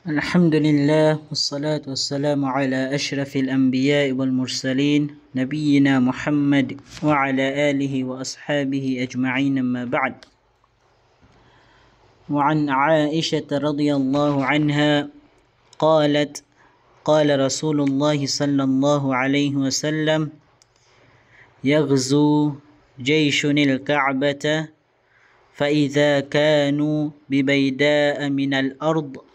الحمد لله والصلاة والسلام على أشرف الأنبياء والمرسلين نبينا محمد وعلى آله وأصحابه أجمعين أما بعد. وعن عائشة رضي الله عنها قالت قال رسول الله صلى الله عليه وسلم يغزو جيش الكعبة فإذا كانوا ببيداء من الأرض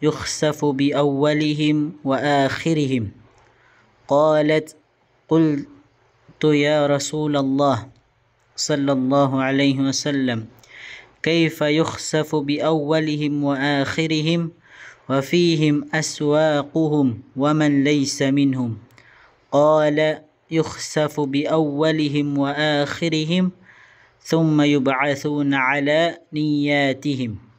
يخسف بأولهم وآخرهم. قالت قلت يا رسول الله صلى الله عليه وسلم كيف يخسف بأولهم وآخرهم وفيهم أسواقهم ومن ليس منهم؟ قال يخسف بأولهم وآخرهم ثم يبعثون على نياتهم.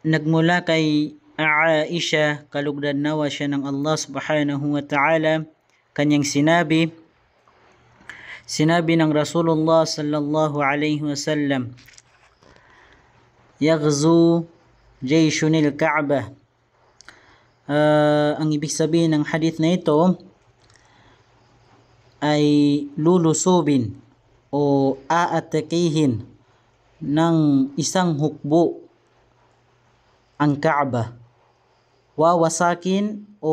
Nagmula kay Aisha, kalugdan nawa siya ng Allah subhanahu wa ta'ala, kanyang sinabi ng Rasulullah sallallahu alayhi wa sallam, yaghzu jayshunil Ka'bah. Ang ibig sabihin ng hadith na ito ay lulusubin o aatakihin ng isang hukbo ang Kaaba. Wawasakin o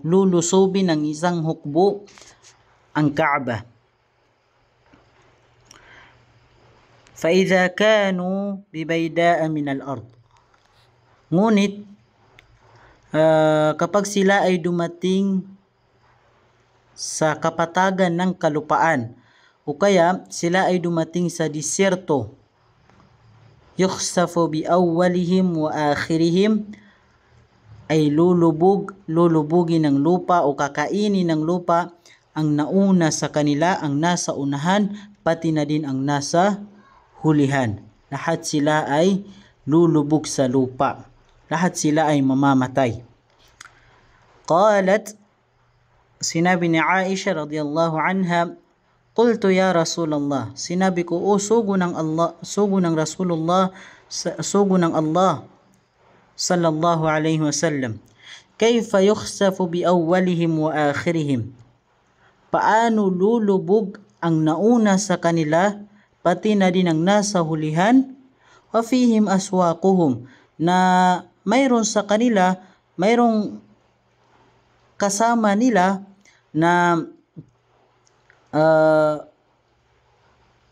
lulusubin ng isang hukbo ang Kaaba. فَإِذَا كَانُوا بِبَيْدَاءَ مِنَ الْأَرْضِ. Ngunit kapag sila ay dumating sa kapatagan ng kalupaan o kaya sila ay dumating sa disyerto, yukhsafu bi awwalihim wa akhirihim, ay lulubugin ng lupa o kakainin ng lupa ang nauna sa kanila, ang nasa unahan, pati na din ang nasa hulihan. Lahat sila ay lulubog sa lupa. Lahat sila ay mamamatay. Qalat, sinabi ni Aisha radhiyallahu anha, Qultu ya Rasulullah, sinabi ko, sugo ng Rasulullah, sugo ng Allah sallallahu alayhi wasallam, kayfa yukhsafu bi awwalihim wa akhirihim, paano lulubog ang nauna sa kanila, pati na din ang nasa hulihan, wa fihim aswaquhum, na mayroon sa kanila, mayroong kasama nila na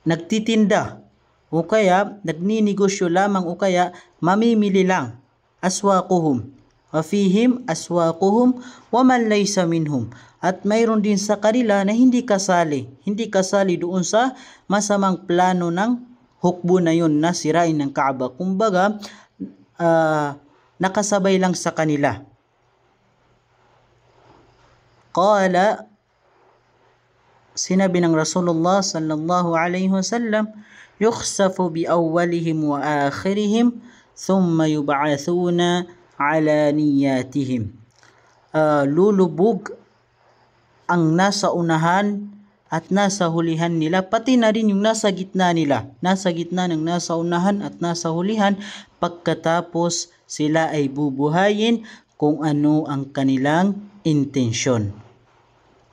nagtitinda o kaya nagninegosyo lamang o kaya mamimili lang. Aswaquhum wa fihim aswaquhum wa man laysa minhum, at mayroon din sa kanila na hindi kasali doon sa masamang plano ng hukbo na yun na sirain ng Kaaba. Kumbaga nakasabay lang sa kanila. Qala, sinabi ng Rasulullah sallallahu alayhi wasallam, yukhsafu bi awwalihim wa akhirihim thumma yub'athuna ala niyatihim. Lulubog ang nasa unahan at nasa hulihan nila, pati na rin yung nasa gitna nila, nasa gitna ng nasa unahan at nasa hulihan, pagkatapos sila ay bubuhayin kung ano ang kanilang intensyon.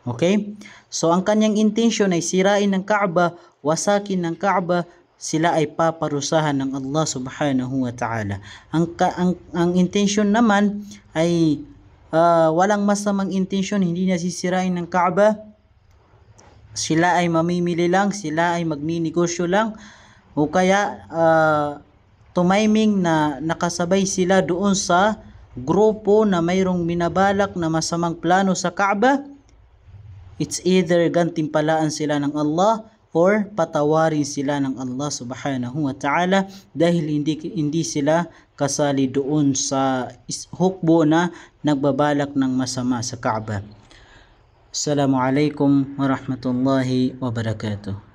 Okay? So ang kanyang intensyon ay sirain ng Kaaba, wasakin ng Kaaba, sila ay paparusahan ng Allah subhanahu wa ta'ala. Ang intensyon naman ay walang masamang intensyon, hindi na sisirain ng Kaaba. Sila ay mamimili lang, sila ay magninegosyo lang, o kaya tumaiming na nakasabay sila doon sa grupo na mayroong binabalak na masamang plano sa Kaaba. It's either gantimpalaan sila ng Allah or patawarin sila ng Allah subhanahu wa ta'ala dahil hindi sila kasali doon sa hukbo na nagbabalak ng masama sa Kaaba. Assalamualaikum warahmatullahi wabarakatuh.